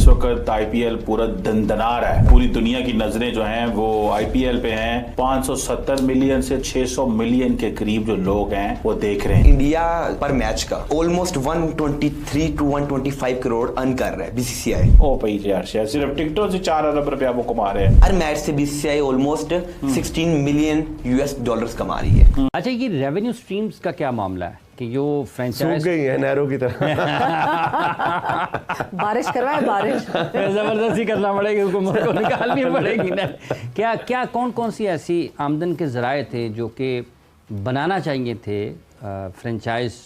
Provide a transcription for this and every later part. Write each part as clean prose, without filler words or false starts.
इस वक्त आईपीएल पूरा दंदना रहा है। पूरी दुनिया की नजरें जो हैं वो आईपीएल पे हैं। 570 मिलियन से 600 मिलियन के करीब जो लोग हैं वो देख रहे हैं। इंडिया पर मैच का ऑलमोस्ट 123 टू 125 करोड़ अर्न कर रहा है बीसीसीआई। ओ भाई यार, सिर्फ टिकटों से 4 अरब रुपया वो कमा रहे हैं। हर मैच से BCCI almost 16 million US dollars कमा रही है। अच्छा, ये रेवेन्यू स्ट्रीम्स का क्या मामला है कि जो फ्रेंचाइज सूख गई है नहरों की तरह। बारिश करवाए, बारिश जबरदस्ती करना पड़ेगी, हुकूमत को निकालनी पड़ेगी ना। क्या क्या कौन कौन सी ऐसी आमदन के जराए थे जो कि बनाना चाहिए थे फ्रेंचाइज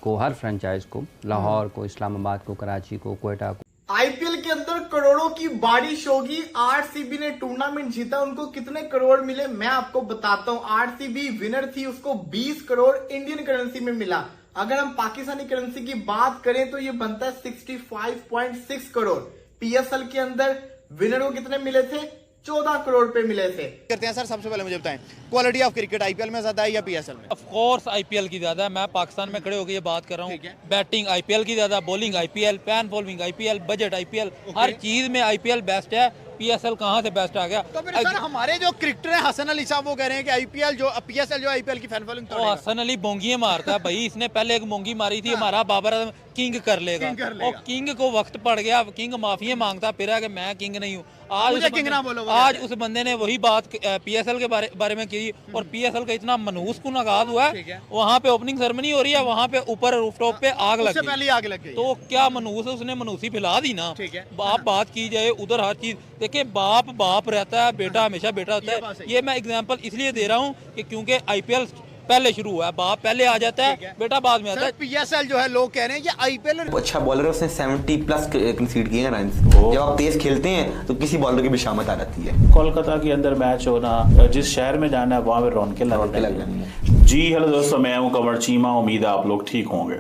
को, हर फ्रेंचाइज को, लाहौर को, इस्लामाबाद को, कराची को, क्वेटा को? आईपीएल के अंदर करोड़ों की बारिश होगी। आरसीबी ने टूर्नामेंट जीता, उनको कितने करोड़ मिले मैं आपको बताता हूँ। आरसीबी विनर थी, उसको 20 करोड़ इंडियन करेंसी में मिला। अगर हम पाकिस्तानी करेंसी की बात करें तो ये बनता है 65.6 करोड़। पीएसएल के अंदर विनर को कितने मिले थे? 14 करोड़ पे मिले थे। करते हैं सर, सबसे पहले मुझे बताएं क्वालिटी ऑफ क्रिकेट आईपीएल में ज्यादा है या पीएसएल में? ऑफ कोर्स आईपीएल की ज्यादा है। मैं पाकिस्तान में खड़े होकर ये बात कर रहा हूँ। बैटिंग आईपीएल की ज्यादा, bowling IPL, pan bowling IPL, budget IPL, हर चीज में आईपीएल बेस्ट है। पीएसएल कहाँ से बेस्ट आ गया? तो फिर सर हमारे जो क्रिकेटर हैं हसन अली साहब वो कह रहे हैं कि आईपीएल जो पीएसएल जो आईपीएल की फैन फॉलोइंग तो हसन अली बोंगी मारता है भाई। इसने पहले एक मोंगी मारी थी, हमारा बाबर आजम किंग कर लेगा। और किंग को वक्त पड़ गया, किंग माफी मांगता फिर कि मैं किंग नहीं हूँ। आज उस बंदे ने वही बात पीएसएल के बारे में की और पीएसएल का इतना मनहूस कुन आगाज हुआ है। वहाँ पे ओपनिंग सेरेमनी हो रही है, वहाँ पे ऊपर रूफटॉप पे आग लग गई। तो क्या मनहूस है, उसने मनहूसी फैला दी ना। बाप बात की जाए उधर हर चीज देखिए, बाप रहता है, बेटा हमेशा बेटा होता है। ये मैं एग्जांपल इसलिए दे रहा हूँ कि क्योंकि आईपीएल पहले शुरू हुआ है, बाप पहले आ जाता है, बेटा बाद में आता है। पीएसएल जो है लोग कह रहे हैं कि आईपीएल अच्छा बॉलर है, उसने 70 प्लस कंसीड किए हैं रन। जब आप तेज खेलते हैं तो किसी बॉलर की भी शामत आ जाती है। कोलकाता के अंदर मैच होना, जिस शहर में जाना है वहां पे रौनकें लग जानी है। जी हेलो दोस्तों, मैं हूं कमर चीमा। उम्मीद है आप लोग ठीक होंगे।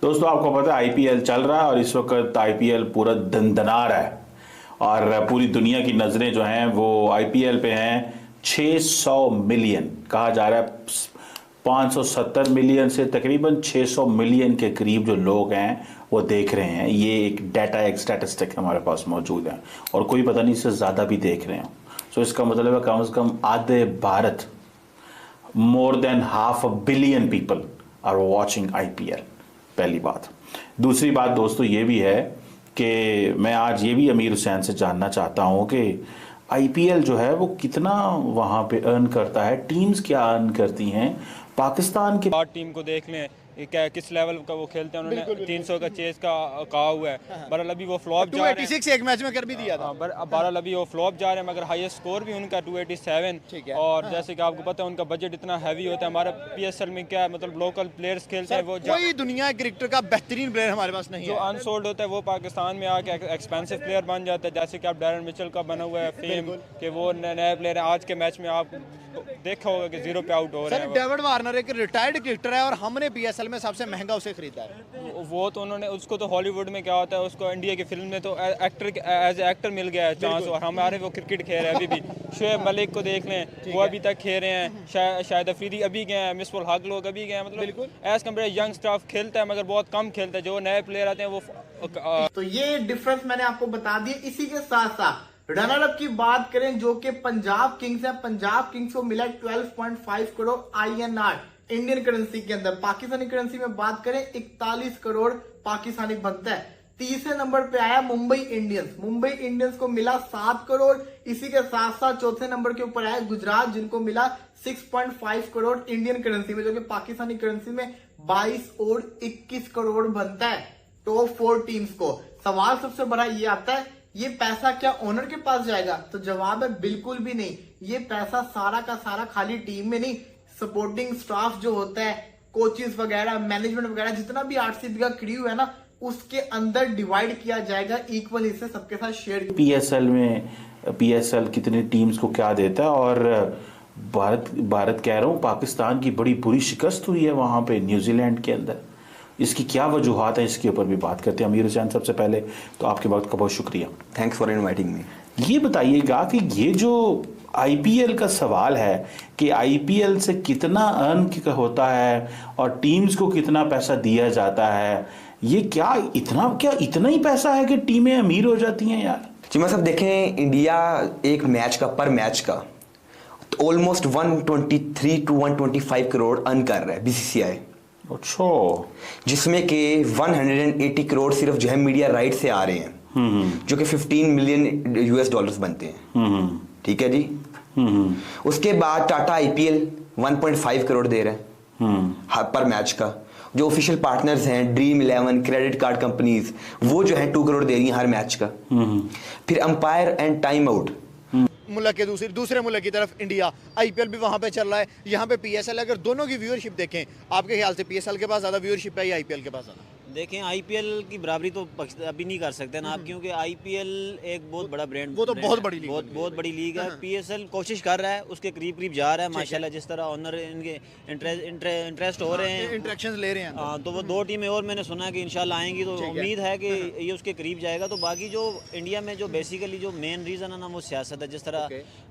दोस्तों आपको पता है आईपीएल चल रहा है और इस वक्त आईपीएल पूरा दंदना रहा है और पूरी दुनिया की नजरें जो हैं वो आईपीएल पे हैं। 600 मिलियन कहा जा रहा है, 570 मिलियन से तकरीबन 600 मिलियन के करीब जो लोग हैं वो देख रहे हैं। ये एक डाटा, एक स्टैटिस्टिक हमारे पास मौजूद है और कोई पता नहीं इससे ज़्यादा भी देख रहे हैं। सो इसका मतलब है कम से कम आधे Bharat, more than half a billion people are watching IPL. पहली बात। दूसरी बात दोस्तों ये भी है कि मैं आज ये भी अमीर हुसैन से जानना चाहता हूँ कि आईपीएल जो है वो कितना वहाँ पे अर्न करता है, टीम्स क्या अर्न करती हैं। पाकिस्तान की टीम को देख लें क्या किस लेवल का वो खेलते हैं। उन्होंने 300 का चेस का कहा हुआ है। बहरहाल अभी वो फ्लॉप जा रहे हैं। 286 एक मैच में कर भी दिया था। बहरहाल अभी वो फ्लॉप जा रहे हैं, मगर हाईएस्ट स्कोर भी उनका 287। और जैसे कि आपको पता है उनका बजट इतना हैवी होता है। हमारा पीएसएल में क्या मतलब लोकल प्लेयर्स खेलते हैं, वो कोई दुनिया क्रिकेटर का बेहतरीन प्लेयर हमारे पास नहीं है। जो अनसोल्ड होता है वो पाकिस्तान में आके एक्सपेंसिव प्लेयर बन जाता है। जैसे कि आप डैरन मिचेल का बना हुआ है फेम कि वो नए प्लेयर है। आज के मैच में आप देखा होगा कि 0 पे आउट हो रहे हैं। डेविड वार्नर एक रिटायर्ड क्रिकेटर है और हमने पीएसएल में सबसे महंगा उसे खरीदा है। वो तो उन्होंने उसको तो हॉलीवुड में क्या होता है, उसको इंडिया की फिल्म में तो एक्टर एज एक्टर मिल गया है चांस। और हमारे वो क्रिकेट खेल रहे हैं अभी भी। शुएब मलिक को देख लें, वो अभी तक खेल रहे हैं। शाहिद अफरीदी अभी गए हैं, मिसबाह हक लोग अभी गए हैं। मतलब एज कम्पेयर यंग स्टाफ खेलता है मगर बहुत कम खेलता है। जो नए प्लेयर आते हैं वो तो ये डिफरेंस मैंने आपको बता दिया। इसी के साथ साथ रनर अप की बात करें जो कि पंजाब किंग्स है। पंजाब किंग्स को मिला 12.5 करोड़ INR इंडियन करेंसी के अंदर। पाकिस्तानी करेंसी में बात करें 41 करोड़ पाकिस्तानी बनता है। तीसरे नंबर पे आया मुंबई इंडियंस। मुंबई इंडियंस को मिला 7 करोड़। इसी के साथ साथ चौथे नंबर के ऊपर आया गुजरात, जिनको मिला 6.5 करोड़ इंडियन करेंसी में, जो कि पाकिस्तानी करेंसी में 22 और 21 करोड़ बनता है टॉप 4 टीम्स को। सवाल सबसे बड़ा ये आता है, ये पैसा क्या ओनर के पास जाएगा? तो जवाब है बिल्कुल भी नहीं। ये पैसा सारा का सारा खाली टीम में नहीं, सपोर्टिंग स्टाफ जो होता है, कोचेस वगैरह, मैनेजमेंट वगैरह, जितना भी आरसीबी का क्रू है ना, उसके अंदर डिवाइड किया जाएगा इक्वल हिस्से सबके साथ शेयर। पीएसएल कितनी टीम्स को क्या देता है और भारत कह रहा हूँ पाकिस्तान की बड़ी बुरी शिकस्त हुई है वहां पे न्यूजीलैंड के अंदर। इसकी क्या वजूहात है, इसके ऊपर भी बात करते हैं। अमीर हुसैन सबसे पहले तो आपके वक्त का बहुत शुक्रिया। Thanks for inviting me. ये बताइएगा कि ये जो आईपीएल का सवाल है कि आईपीएल से कितना अर्न होता है और टीम्स को कितना पैसा दिया जाता है, ये क्या इतना ही पैसा है कि टीमें अमीर हो जाती हैं यार? चीमा साहब देखें, इंडिया एक मैच का पर मैच का ऑलमोस्ट 123 to 125 करोड़ अर्न कर रहा है बीसीसीआई। अच्छा। जिसमें के 180 करोड़ सिर्फ जो है मीडिया राइट से आ रहे हैं, जो कि 15 मिलियन यूएस डॉलर्स बनते हैं। ठीक है जी। उसके बाद टाटा आईपीएल 1.5 करोड़ दे रहे हैं पर मैच का। जो ऑफिशियल पार्टनर्स हैं ड्रीम 11, क्रेडिट कार्ड कंपनीज, वो जो है 2 करोड़ दे रही हैं हर मैच का। फिर अंपायर एंड टाइम आउट, मुल्क के दूसरे मुल्क की तरफ इंडिया, आईपीएल भी वहां पे चल रहा है, यहाँ पे पीएसएल। अगर दोनों की व्यूअरशिप देखें, आपके ख्याल से पीएसएल के पास ज्यादा व्यूअरशिप है या आईपीएल के पास ज्यादा? देखें, आईपीएल की बराबरी तो अभी नहीं कर सकते ना आप, क्योंकि आईपीएल एक बहुत बड़ा ब्रांड, वो तो बहुत बड़ी लीग, बहुत बड़ी लीग है। पीएसएल कोशिश कर रहा है, उसके करीब जा रहा है माशाल्लाह। जिस तरह ऑनर इनके इंटरेस्ट हो रहे हैं, इंटरेक्शंस ले रहे हैं, तो वो 2 टीमें और मैंने सुना है कि इंशाल्लाह आएंगी, तो उम्मीद है कि ये उसके करीब जाएगा। तो बाकी जो इंडिया में जो बेसिकली जो मेन रीज़न है ना, वो सियासत है। जिस तरह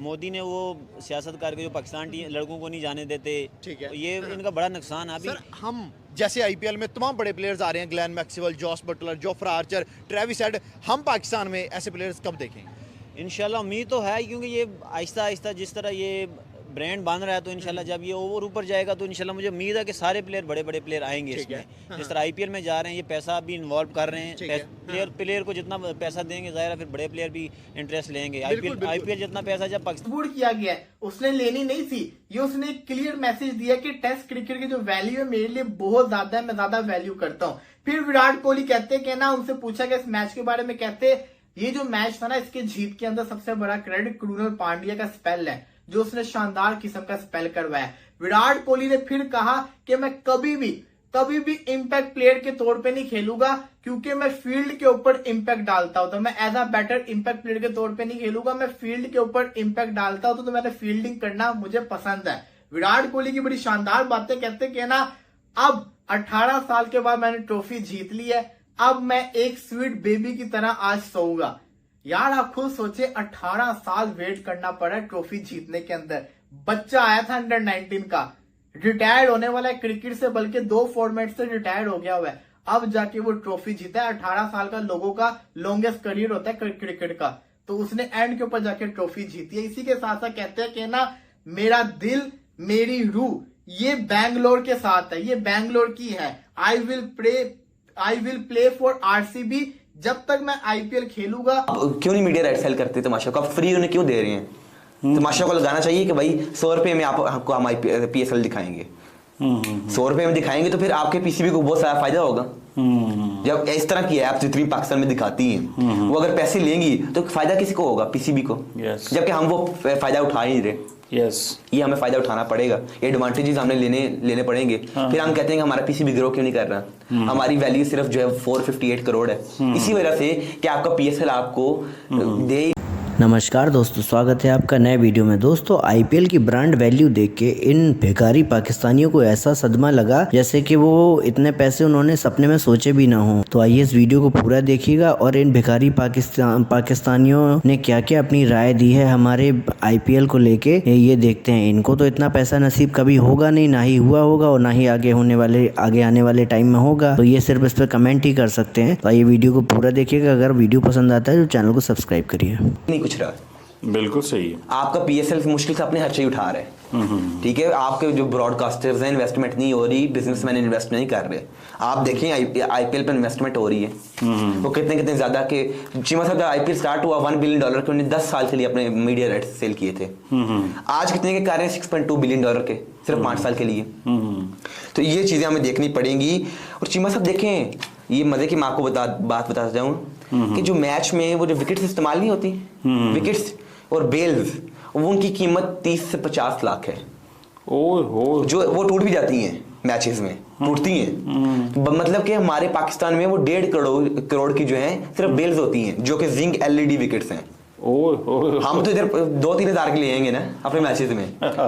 मोदी ने वो सियासत करके जो पाकिस्तान लड़कों को नहीं जाने देते, ये इनका बड़ा नुकसान है। अभी हम जैसे आईपीएल में तमाम बड़े प्लेयर्स आ रहे हैं, Glenn Maxwell, Jos Buttler, Jofra Archer, Travis Head, हम पाकिस्तान में ऐसे प्लेयर्स कब देखेंगे? इंशाल्लाह उम्मीद तो है, क्योंकि ये आहिस्ता आहिस्ता जिस तरह ये ब्रांड बन रहा है, तो इंशाल्लाह जब ये और ऊपर जाएगा तो इंशाल्लाह मुझे उम्मीद है कि सारे प्लेयर बड़े प्लेयर आएंगे इसमें। जिस तरह आईपीएल में जा रहे हैं, ये पैसा भी इन्वॉल्व कर रहे हैं। प्लेयर को जितना पैसा देंगे, जाहिर है फिर बड़े प्लेयर भी इंटरेस्ट लेंगे। आईपीएल जितना पैसा जब पाकिस्तान किया गया है, उसने लेनी नहीं थी। ये उसने एक क्लियर मैसेज दिया कि टेस्ट क्रिकेट की जो वैल्यू है मेरे लिए बहुत ज्यादा है, मैं ज्यादा वैल्यू करता हूँ। फिर विराट कोहली कहते कि ना, उनसे पूछा गया इस मैच के बारे में, कहते ये जो मैच था ना, इसके जीत के अंदर सबसे बड़ा क्रेडिट कृणाल पांड्या का स्पेल है, जो उसने शानदार किस्म का स्पेल करवाया। विराट कोहली ने फिर कहा कि मैं कभी भी इंपैक्ट प्लेयर के तौर पे नहीं खेलूंगा, क्योंकि मैं फील्ड के ऊपर इंपैक्ट डालता हूं। तो मैं as a batter impact player के तौर पे नहीं खेलूंगा, मैं फील्ड के ऊपर इंपैक्ट डालता हूं, तो मैंने फील्डिंग करना मुझे पसंद है। विराट कोहली की बड़ी शानदार बातें, कहते कि ना, अब 18 साल के बाद मैंने ट्रॉफी जीत ली है, अब मैं एक स्वीट बेबी की तरह आज सोऊंगा। यार आप खुद सोचे, 18 साल वेट करना पड़ा ट्रॉफी जीतने के अंदर। बच्चा आया था अंडर 19 का, रिटायर्ड होने वाला है क्रिकेट से, बल्कि 2 फॉर्मेट से रिटायर्ड हो गया हुआ है, अब जाके वो ट्रॉफी जीता है। 18 साल का लोगों का लॉन्गेस्ट करियर होता है क्रिकेट का, तो उसने एंड के ऊपर जाके ट्रॉफी जीती है। इसी के साथ साथ कहते हैं कि ना, मेरा दिल मेरी रूह ये बैंगलोर के साथ है, ये बैंगलोर की है। I will play for RCB, जब तक मैं आईपीएल खेलूंगा। क्यों नहीं मीडिया राइट सेल करते तमाशा को? आप फ्री उन्हें क्यों दे रहे हैं? तमाशा को लगाना चाहिए कि भाई 100 रुपए में आपको हम पीएसएल दिखाएंगे। 100 रुपए में दिखाएंगे तो फिर आपके पीसीबी को बहुत सारा फायदा होगा। जब इस तरह की ऐप जितनी पाकिस्तान में दिखाती हैं, वो अगर पैसे लेंगी तो फायदा किसी को होगा? पीसीबी को। जबकि हम वो फायदा उठा नहीं रहे। ये हमें फायदा उठाना पड़ेगा, ये एडवांटेजेस हमने लेने पड़ेंगे। फिर हम कहते हैं कि हमारा पीसीबी ग्रो क्यों नहीं कर रहा? हमारी वैल्यू सिर्फ जो है 458 करोड़ है, इसी वजह से कि आपका पीएसएल आपको दे। नमस्कार दोस्तों, स्वागत है आपका नए वीडियो में। दोस्तों, आईपीएल की ब्रांड वैल्यू देख के इन भिखारी पाकिस्तानियों को ऐसा सदमा लगा जैसे कि वो इतने पैसे उन्होंने सपने में सोचे भी ना हो। तो आइए इस वीडियो को पूरा देखिएगा और इन भिखारी पाकिस्तानियों ने क्या क्या अपनी राय दी है हमारे आईपीएल को लेके, ये देखते हैं। इनको तो इतना पैसा नसीब कभी होगा नहीं, ना ही हुआ होगा और ना ही आगे आने वाले टाइम में होगा। तो ये सिर्फ इस पर कमेंट ही कर सकते हैं। तो आइए वीडियो को पूरा देखिएगा। अगर वीडियो पसंद आता है तो चैनल को सब्सक्राइब करिए। कुछ रहा, बिल्कुल सही है। आपका पीएसएल मुश्किल से अपने खर्चे ही उठा रहे हैं, ठीक है। आपके जो ब्रॉडकास्टर्स हैं, इन्वेस्टमेंट नहीं हो रही, बिजनेसमैन इन्वेस्ट नहीं कर रहे। आप देखें आईपीएल पर इन्वेस्टमेंट हो रही है, वो कितने ज्यादा के। चीमा साहब, आईपीएल स्टार्ट हुआ $1 बिलियन के, उन्होंने 10 साल के लिए अपने मीडिया राइट्स सेल किए थे। आज कितने के कार्य? $6.2 बिलियन के, सिर्फ 5 साल के लिए। तो ये चीजें हमें देखनी पड़ेंगी। और चीमा साहब देखें, ये मजे की मैं आपको बात बताता जाऊं कि जो मैच में वो जो विकेट्स इस्तेमाल नहीं होती, विकेट्स और बेल्स, वो उनकी कीमत 30 से 50 लाख है। जो वो टूट भी जाती हैं मैचेस में, टूटती हैं। मतलब कि हमारे पाकिस्तान में वो 1.5 करोड़ की जो है सिर्फ बेल्स होती हैं, जो कि जिंक एलईडी विकेट्स हैं। हम तो इधर 2-3 हजार के लिए आएंगे ना अपने मैचेस में।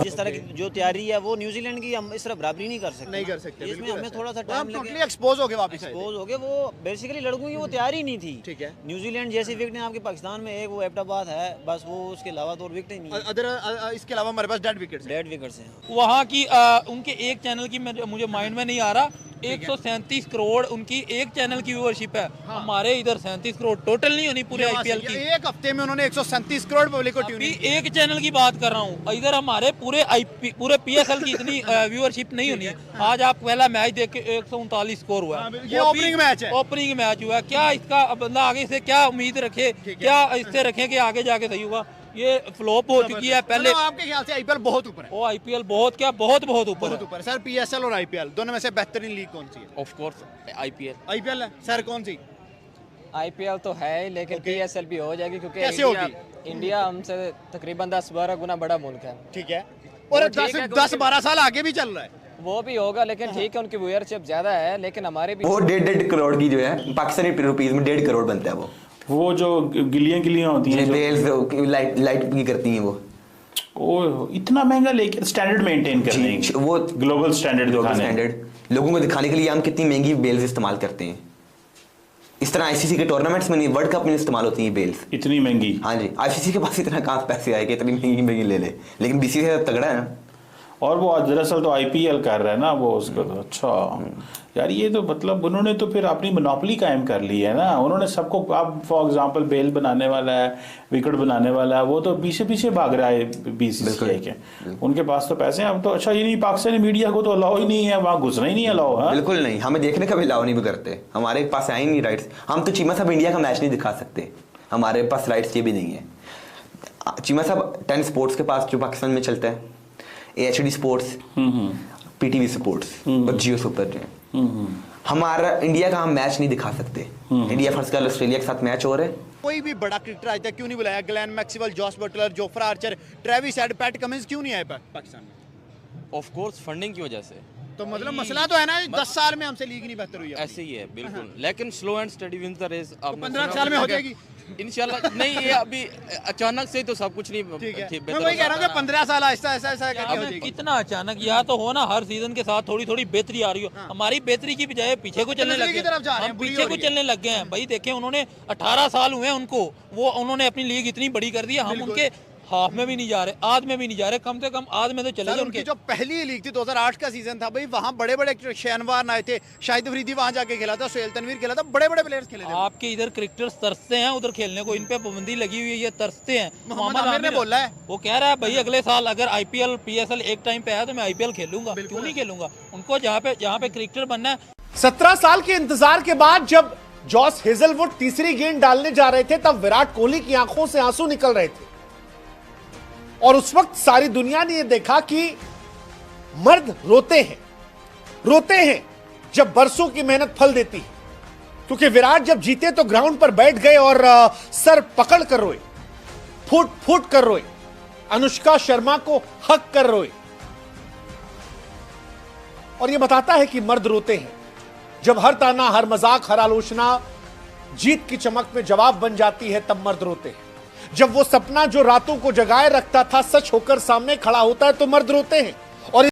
जिस तरह की जो तैयारी है वो न्यूजीलैंड की, हम इस तरह बराबरी नहीं कर सकते। इसमें हमें थोड़ा सा टाइम लगेगा। एक्सपोज हो गए वापस, एक्सपोज हो गए। वो बेसिकली लड़कों की वो तैयारी नहीं थी। ठीक है। न्यूजीलैंड जैसी विकेट है आपके पाकिस्तान में, एक वो एबटाबाद है बस, वो उसके अलावा तो और विकेट ही नहीं है। इसके अलावा हमारे पास डेड विकेट्स हैं। वहाँ की उनके एक चैनल की मुझे माइंड में नहीं आ रहा, 137 करोड़ उनकी एक चैनल की व्यूअरशिप है। हमारे इधर 37 करोड़ टोटल नहीं होनी पूरे आईपीएल की। एक हफ्ते में उन्होंने 137 करोड़ पब्लिक को ट्यून अभी एक चैनल की बात कर रहा हूँ, इधर हमारे पूरे पीएसएल की इतनी व्यूअरशिप नहीं होनी है। आज आप पहला मैच देख के 139 स्कोर हुआ है, ये ओपनिंग मैच है। ओपनिंग मैच हुआ है। क्या इसका बंदा आगे से क्या उम्मीद रखे, क्या इससे रखे कि आगे जाके सही होगा? ये फ्लॉप हो चुकी है पहले। आपके ख्याल से आईपीएल बहुत ऊपर है? वो आईपीएल बहुत क्या बहुत ऊपर है। सर पीएसएल और आईपीएल दोनों में से बेहतरीन लीग कौन सी है? Of course IPL. आईपीएल है सर, कौन सी? आईपीएल तो है ही, लेकिन पीएसएल भी हो जाएगी क्योंकि कैसे होगी? इंडिया हमसे तकरीबन 10-12 गुना बड़ा मुल्क है। ठीक है, और 10-12 साल आगे भी चल रहा है। वो भी होगा, लेकिन ठीक है उनकी व्यूअरशिप ज्यादा है, लेकिन हमारे भी वो 1.5 करोड़ की जो है पाकिस्तानी रुपीज में 1.5 करोड़ बनता है। वो जो गिलियां होती हैं जो लाइट की करती हैं वो इतना महंगा लेके स्टैंडर्ड मेंटेन करने वो ग्लोबल स्टैंडर्ड लोगों को दिखाने के लिए हम कितनी महंगी बेल्स इस्तेमाल करते हैं। इस तरह आईसीसी के टूर्नामेंट्स में नहीं, वर्ल्ड कप में इस्तेमाल होती है बेल्स इतनी महंगी। हाँ जी, आईसीसी के पास इतना कहाँ पैसे आए कि इतनी महंगी ले ले, लेकिन बीसीसीआई तगड़ा है ना। और वो दरअसल तो आईपीएल कर रहा है ना वो उसका तो। अच्छा यार, ये तो मतलब उन्होंने तो फिर अपनी मोनोपोली कायम कर ली है ना। उन्होंने सबको, अब फॉर एग्जांपल बेल बनाने वाला है, विकेट बनाने वाला है, वो तो पीछे भाग रहा है बीसीसीआई के। उनके पास तो पैसे हैं अब तो। अच्छा, ये नहीं, पाकिस्तानी मीडिया को तो अलाउ ही नहीं है, वहाँ घुसना ही नहीं अलाउ है। बिल्कुल नहीं, हमें देखने का भी अलाउ नहीं भी करते, हमारे पास आए नहीं राइट्स। हम तो चीमा साहब इंडिया का मैच नहीं दिखा सकते, हमारे पास राइट्स ये भी नहीं है। चीमा साहब 10 स्पोर्ट्स के पास जो पाकिस्तान में चलता है, एचडी स्पोर्ट्स, पीटीवी स्पोर्ट्स और जियो सुपर जो है, हमारा इंडिया का हम मैच नहीं दिखा सकते। इंडिया फर्स्ट कल ऑस्ट्रेलिया के साथ मैच हो रहा है। कोई भी बड़ा क्रिकेटर आज तक क्यों नहीं बुलाया? Glenn Maxwell, Jos Buttler, Jofra Archer, Travis Head, Pat Cummins क्यों नहीं आए पाकिस्तान में? ऑफ कोर्स फंडिंग की वजह से। तो मतलब मसला तो है ना, 10 साल में हमसे लीग नहीं बेहतर हुई है। ऐसे ही है बिल्कुल, लेकिन slow and steady wins the race. अब 15 साल में हो जाएगी इंशाल्लाह। नहीं, ये अभी अचानक से तो सब कुछ नहीं। ठीक है, मैं वही कह रहा हूँ कि 15 साल ऐसा करके हो जाएगी। कितना अचानक, या तो हो ना हर सीजन के साथ थोड़ी थोड़ी बेहतरी आ रही हो। हमारी बेहतरी की बजाय पीछे को चलने लग गए, हम पीछे को चलने लग गए हैं। भाई देखें, उन्होंने 18 साल हुए उनको, वो उन्होंने अपनी लीग इतनी बड़ी कर दी है, हम उनके हाफ में भी नहीं जा रहे, आध में भी नहीं जा रहे, कम से कम आध में तो चले गए। उनकी जो पहली लीग थी 2008 का सीजन था भाई, वहाँ बड़े बड़े शहनवार आए थे, शाहिद अफरीदी वहाँ जाके खेला था, सोहेल तनवीर खेला था, बड़े बड़े प्लेयर्स खेले थे। आपके इधर क्रिकेटर्स तरसते हैं उधर खेलने को, इन पे पाबंदी लगी हुई है, ये तरसते हैं। मोहम्मद आमिर ने बोला है, वो कह रहा है भाई अगले साल अगर आईपीएल पीएसएल एक टाइम पे आया तो मैं आईपीएल खेलूंगा, क्यों नहीं खेलूंगा? उनको जहाँ पे क्रिकेटर बनना है। 17 साल के इंतजार के बाद जब जॉस हेजलवुड तीसरी गेंद डालने जा रहे थे, तब विराट कोहली की आंखों से आंसू निकल रहे थे। और उस वक्त सारी दुनिया ने यह देखा कि मर्द रोते हैं जब बरसों की मेहनत फल देती है। क्योंकि विराट जब जीते तो ग्राउंड पर बैठ गए और सर पकड़ कर रोए, फूट कर रोए, अनुष्का शर्मा को हक कर रोए। और यह बताता है कि मर्द रोते हैं जब हर ताना, हर मजाक, हर आलोचना जीत की चमक में जवाब बन जाती है, तब मर्द रोते हैं। जब वो सपना जो रातों को जगाए रखता था सच होकर सामने खड़ा होता है, तो मर्द रोते हैं।